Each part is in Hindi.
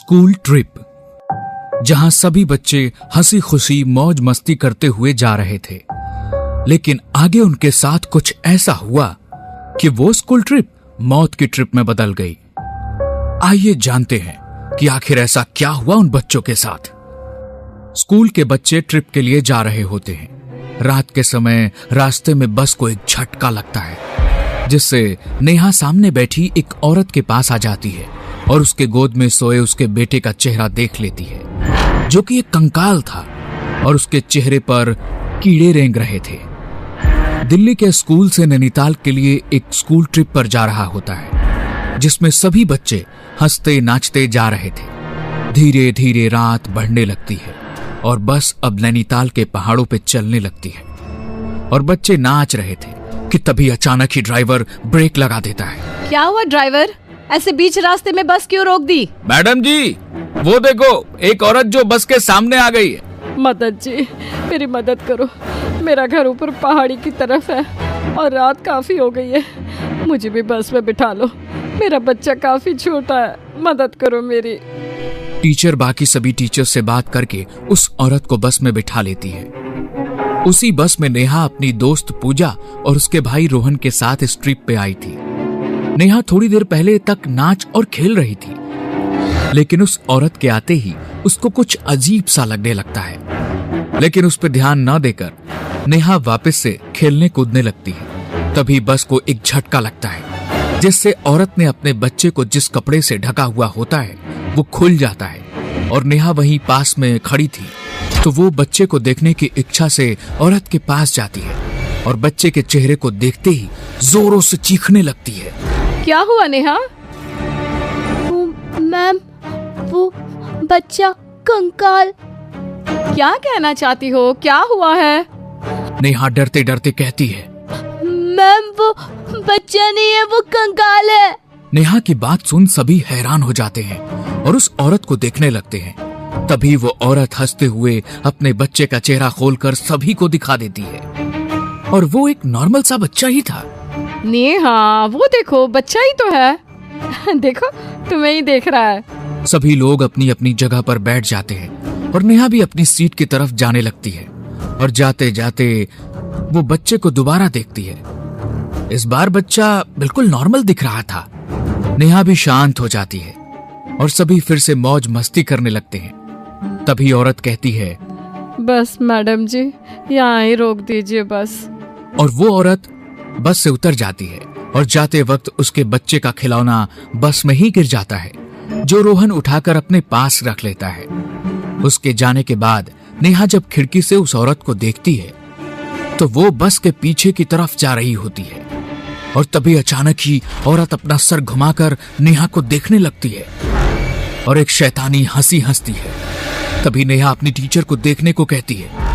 स्कूल ट्रिप, जहां सभी बच्चे हंसी खुशी मौज मस्ती करते हुए जा रहे थे। लेकिन आगे उनके साथ कुछ ऐसा हुआ कि वो स्कूल ट्रिप मौत की ट्रिप में बदल गई। आइए जानते हैं कि आखिर ऐसा क्या हुआ उन बच्चों के साथ। स्कूल के बच्चे ट्रिप के लिए जा रहे होते हैं। रात के समय रास्ते में बस को एक झटका लगता है, जिससे नेहा सामने बैठी एक औरत के पास आ जाती है और उसके गोद में सोए उसके बेटे का चेहरा देख लेती है, जो कि एक कंकाल था और उसके चेहरे पर कीड़े रेंग रहे थे। दिल्ली के स्कूल से नैनीताल के लिए एक स्कूल ट्रिप पर जा रहा होता है, जिसमें सभी बच्चे हंसते नाचते जा रहे थे। धीरे धीरे रात बढ़ने लगती है और बस अब नैनीताल के पहाड़ों पे चलने लगती है और बच्चे नाच रहे थे कि तभी अचानक ही ड्राइवर ब्रेक लगा देता है। क्या हुआ ड्राइवर, ऐसे बीच रास्ते में बस क्यों रोक दी? मैडम जी, वो देखो एक औरत जो बस के सामने आ गई है। मदद जी, मेरी मदद करो। मेरा घर ऊपर पहाड़ी की तरफ है और रात काफी हो गई है। मुझे भी बस में बिठा लो, मेरा बच्चा काफी छोटा है, मदद करो मेरी। टीचर बाकी सभी टीचर से बात करके उस औरत को बस में बिठा लेती है। उसी बस में नेहा अपनी दोस्त पूजा और उसके भाई रोहन के साथ इस ट्रिप पे आई थी। नेहा थोड़ी देर पहले तक नाच और खेल रही थी, लेकिन उस औरत के आते ही उसको कुछ अजीब सा लगने लगता है। लेकिन उस पर ध्यान न देकर नेहा वापस से खेलने कूदने लगती है। तभी बस को एक झटका लगता है, जिससे औरत ने अपने बच्चे को जिस कपड़े से ढका हुआ होता है वो खुल जाता है और नेहा वहीं पास में खड़ी थी, तो वो बच्चे को देखने की इच्छा से औरत के पास जाती है और बच्चे के चेहरे को देखते ही जोरों से चीखने लगती है। क्या हुआ नेहा? मैम, वो बच्चा कंकाल। क्या कहना चाहती हो, क्या हुआ है? नेहा डरते डरते कहती है, मैम वो बच्चा नहीं है, वो कंकाल है। नेहा की बात सुन सभी हैरान हो जाते हैं और उस औरत को देखने लगते हैं। तभी वो औरत हंसते हुए अपने बच्चे का चेहरा खोलकर सभी को दिखा देती है और वो एक नॉर्मल सा बच्चा ही था। नेहा, वो देखो बच्चा ही तो है। देखो, तुम्हें ही देख रहा है। सभी लोग अपनी अपनी जगह पर बैठ जाते हैं और नेहा भी अपनी सीट की तरफ जाने लगती है और जाते जाते वो बच्चे को दोबारा देखती है। इस बार बच्चा बिल्कुल नॉर्मल दिख रहा था। नेहा भी शांत हो जाती है और सभी फिर से मौज मस्ती करने लगते हैं। तभी औरत कहती है, बस मैडम जी, यहाँ ही रोक दीजिए बस। और वो औरत बस से उतर जाती है और जाते वक्त उसके बच्चे का खिलौना बस में ही गिर जाता है, जो रोहन उठाकर अपने पास रख लेता है। उसके जाने के बाद नेहा जब खिड़की से उस औरत को देखती है तो वो बस के पीछे की तरफ जा रही होती है और तभी अचानक ही औरत अपना सर घुमाकर नेहा को देखने लगती है और एक शैतानी हंसी हंसती है। तभी नेहा अपनी टीचर को देखने को कहती है।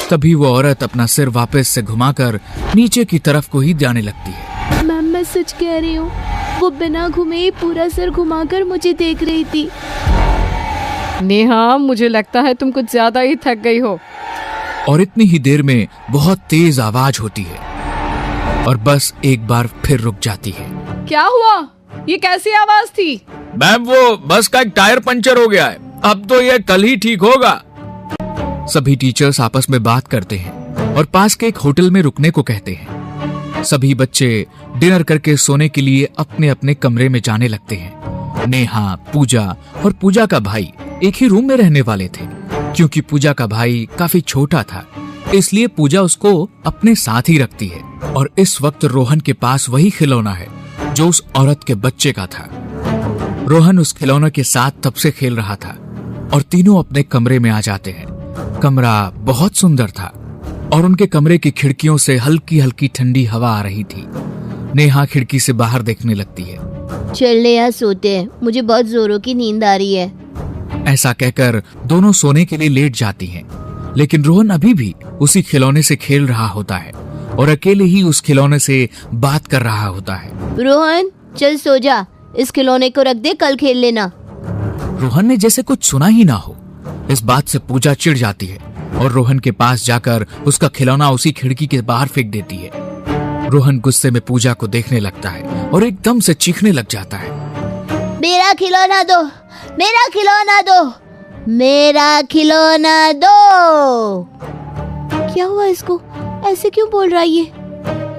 तभी वो औरत अपना सिर वापस से घुमाकर नीचे की तरफ को ही जाने लगती है। मैम, मैं सच कह रही हूँ, वो बिना घुमे ही पूरा सर घुमाकर मुझे देख रही थी। नेहा, मुझे लगता है तुम कुछ ज्यादा ही थक गई हो। और इतनी ही देर में बहुत तेज आवाज होती है और बस एक बार फिर रुक जाती है। क्या हुआ? ये कैसी आवाज थी? मैम, वो बस का एक टायर पंचर हो गया है, अब तो ये कल ही ठीक होगा। सभी टीचर्स आपस में बात करते हैं और पास के एक होटल में रुकने को कहते हैं। सभी बच्चे डिनर करके सोने के लिए अपने अपने कमरे में जाने लगते हैं। नेहा, पूजा और पूजा का भाई एक ही रूम में रहने वाले थे, क्योंकि पूजा का भाई काफी छोटा था, इसलिए पूजा उसको अपने साथ ही रखती है। और इस वक्त रोहन के पास वही खिलौना है जो उस औरत के बच्चे का था। रोहन उस खिलौने के साथ तब से खेल रहा था और तीनों अपने कमरे में आ जाते हैं। कमरा बहुत सुंदर था और उनके कमरे की खिड़कियों से हल्की हल्की ठंडी हवा आ रही थी। नेहा खिड़की से बाहर देखने लगती है। चल नेहा, सोते हैं, मुझे बहुत जोरों की नींद आ रही है। ऐसा कहकर दोनों सोने के लिए लेट जाती हैं, लेकिन रोहन अभी भी उसी खिलौने से खेल रहा होता है और अकेले ही उस खिलौने से बात कर रहा होता है। रोहन, चल सो जा, इस खिलौने को रख दे, कल खेल लेना। रोहन ने जैसे कुछ सुना ही ना हो। इस बात से पूजा चिढ़ जाती है और रोहन के पास जाकर उसका खिलौना उसी खिड़की के बाहर फेंक देती है। रोहन गुस्से में पूजा को देखने लगता है और एकदम से चीखने लग जाता है। मेरा खिलौना दो, मेरा खिलौना दो, मेरा खिलौना दो। क्या हुआ इसको, ऐसे क्यों बोल रहा है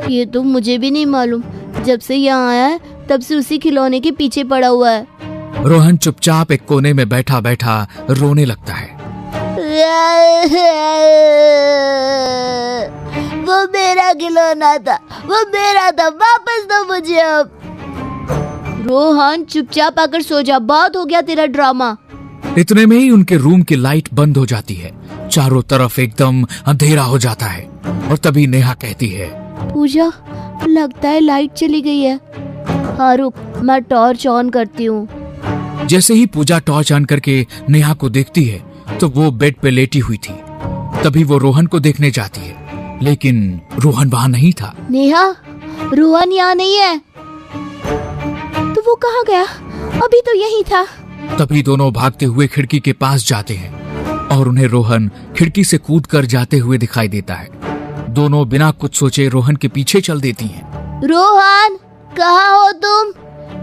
ये तो मुझे भी नहीं मालूम। जब से यहाँ आया है तब से उसी खिलौने के पीछे पड़ा हुआ है। रोहन चुपचाप एक कोने में बैठा बैठा रोने लगता है। वो मेरा खिलौना था, वो मेरा था, वापस दो मुझे अब। रोहन चुपचाप आकर सो जा, बहुत हो गया तेरा ड्रामा। इतने में ही उनके रूम की लाइट बंद हो जाती है। चारों तरफ एकदम अंधेरा हो जाता है और तभी नेहा कहती है, पूजा लगता है लाइट चली गई है। हाँ रुक, मैं टॉर्च ऑन करती हूँ। जैसे ही पूजा टॉर्च ऑन करके नेहा को देखती है तो वो बेड पे लेटी हुई थी। तभी वो रोहन को देखने जाती है, लेकिन रोहन वहाँ नहीं था। नेहा, रोहन यहाँ नहीं है। तो वो कहाँ गया? अभी तो यही था। तभी दोनों भागते हुए खिड़की के पास जाते हैं और उन्हें रोहन खिड़की से कूदकर जाते हुए दिखाई देता है। दोनों बिना कुछ सोचे रोहन के पीछे चल देती हैं। रोहन, कहाँ हो तुम?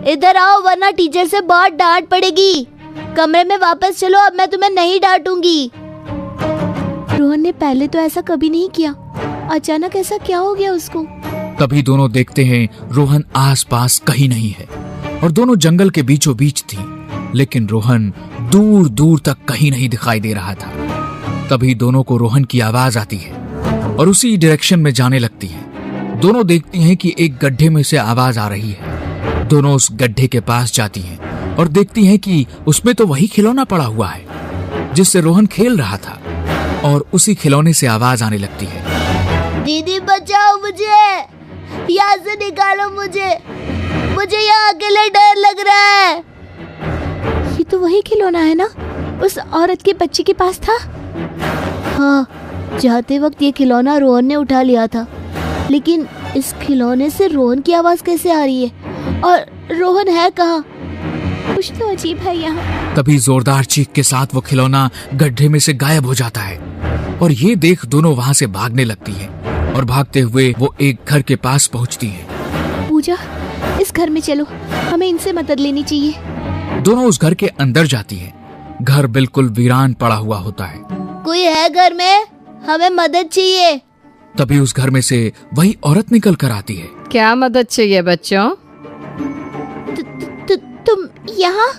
इधर आओ वरना टीचर से बहुत डांट पड़ेगी। कमरे में वापस चलो, अब मैं तुम्हें नहीं डांटूंगी। रोहन ने पहले तो ऐसा कभी नहीं किया, अचानक ऐसा क्या हो गया उसको? तभी दोनों देखते हैं रोहन आसपास कहीं नहीं है और दोनों जंगल के बीचों बीच थी, लेकिन रोहन दूर दूर तक कहीं नहीं दिखाई दे रहा था। तभी दोनों को रोहन की आवाज आती है और उसी डायरेक्शन में जाने लगती है। दोनों देखती हैं कि एक गड्ढे में से आवाज आ रही है। दोनों उस गड्ढे के पास जाती हैं और देखती हैं कि उसमें तो वही खिलौना पड़ा हुआ है जिससे रोहन खेल रहा था और उसी खिलौने से आवाज आने लगती है। दीदी बचाओ मुझे, यहाँ से निकालो मुझे यहाँ अकेले डर लग रहा है। ये तो वही खिलौना है ना, उस औरत के बच्चे के पास था। हाँ, जाते वक्त ये खिलौना रोहन ने उठा लिया था, लेकिन इस खिलौने से रोहन की आवाज कैसे आ रही है और रोहन है कहाँ? कुछ तो अजीब है यहाँ। तभी जोरदार चीख के साथ वो खिलौना गड्ढे में से गायब हो जाता है और ये देख दोनों वहाँ से भागने लगती हैं और भागते हुए वो एक घर के पास पहुँचती हैं। पूजा, इस घर में चलो, हमें इनसे मदद लेनी चाहिए। दोनों उस घर के अंदर जाती हैं। घर बिल्कुल वीरान पड़ा हुआ होता है। कोई है घर में? हमें मदद चाहिए। तभी उस घर में से वही औरत निकल कर आती है। क्या मदद चाहिए बच्चों? तुम यहाँ?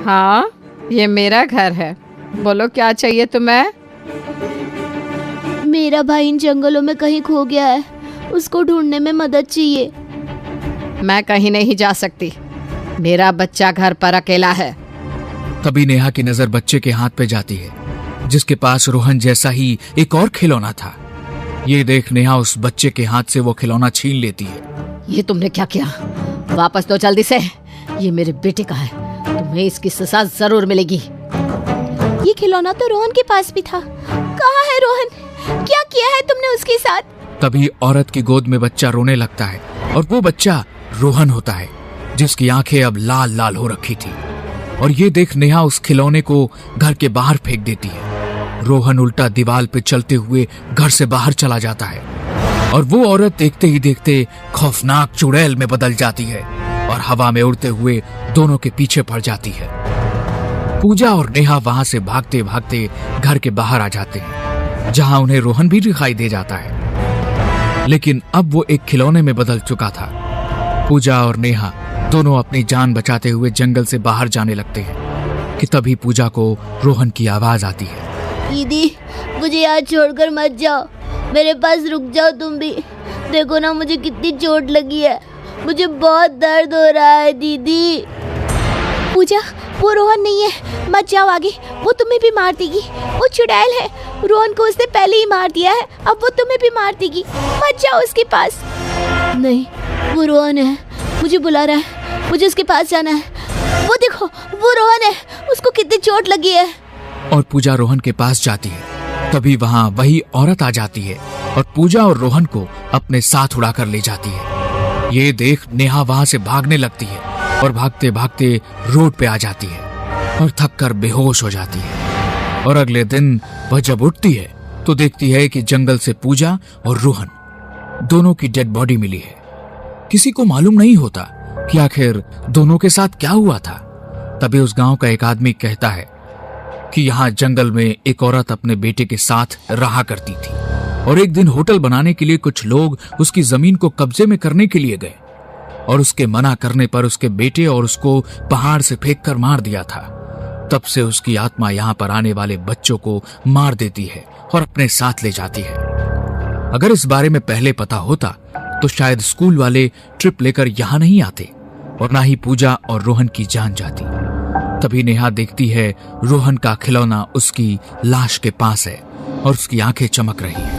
हाँ, ये मेरा घर है। बोलो क्या चाहिए तुम्हें? मेरा भाई इन जंगलों में कहीं खो गया है, उसको ढूंढने में मदद चाहिए। मैं कहीं नहीं जा सकती, मेरा बच्चा घर पर अकेला है। तभी नेहा की नजर बच्चे के हाथ पे जाती है जिसके पास रोहन जैसा ही एक और खिलौना था। ये देख नेहा उस बच्चे के हाथ से वो खिलौना छीन लेती है। ये तुमने क्या किया? वापस दो जल्दी से, ये मेरे बेटे का है, तुम्हें इसकी सजा जरूर मिलेगी। ये खिलौना तो रोहन के पास भी था। कहाँ है रोहन? क्या किया है तुमने उसके साथ? तभी औरत की गोद में बच्चा रोने लगता है और वो बच्चा रोहन होता है जिसकी आंखें अब लाल लाल हो रखी थी। और ये देख नेहा उस खिलौने को घर के बाहर फेंक देती है। रोहन उल्टा दीवार पे चलते हुए घर से बाहर चला जाता है और वो औरत देखते ही देखते खौफनाक चुड़ैल में बदल जाती है और हवा में उड़ते हुए दोनों के पीछे पड़ जाती है। पूजा और नेहा वहां से भागते भागते घर के बाहर आ जाते हैं जहां उन्हें रोहन भी दिखाई दे जाता है, लेकिन अब वो एक खिलौने में बदल चुका था। पूजा और नेहा दोनों अपनी जान बचाते हुए जंगल से बाहर जाने लगते हैं कि तभी पूजा को रोहन की आवाज आती है। दीदी, मुझे यहाँ छोड़कर मत जाओ, मेरे पास रुक जाओ तुम भी। देखो ना मुझे कितनी चोट लगी है, मुझे बहुत दर्द हो रहा है दीदी। पूजा, वो रोहन नहीं है, मत जाओ आगे, वो तुम्हें भी मार देगी। वो चुड़ैल है, रोहन को उसने पहले ही मार दिया है, अब वो तुम्हें भी मार देगी। मत जाओ उसके पास। नहीं, वो रोहन है, मुझे बुला रहा है, मुझे उसके पास जाना है। वो देखो, वो रोहन है, उसको कितनी चोट लगी है। और पूजा रोहन के पास जाती है। तभी वहां वही औरत आ जाती है और पूजा और रोहन को अपने साथ उड़ाकर ले जाती है। ये देख नेहा वहां से भागने लगती है और भागते भागते रोड पे आ जाती है और थक कर बेहोश हो जाती है। और अगले दिन वह जब उठती है तो देखती है कि जंगल से पूजा और रोहन दोनों की डेड बॉडी मिली है। किसी को मालूम नहीं होता कि आखिर दोनों के साथ क्या हुआ था। तभी उस गांव का एक आदमी कहता है कि यहां जंगल में एक औरत अपने बेटे के साथ रहा करती थी और एक दिन होटल बनाने के लिए कुछ लोग उसकी जमीन को कब्जे में करने के लिए गए और उसके मना करने पर उसके बेटे और उसको पहाड़ से फेंक कर मार दिया था। तब से उसकी आत्मा यहां पर आने वाले बच्चों को मार देती है और अपने साथ ले जाती है। अगर इस बारे में पहले पता होता तो शायद स्कूल वाले ट्रिप लेकर यहां नहीं आते और ना ही पूजा और रोहन की जान जाती। तभी नेहा देखती है रोहन का खिलौना उसकी लाश के पास है और उसकी आंखें चमक रही हैं।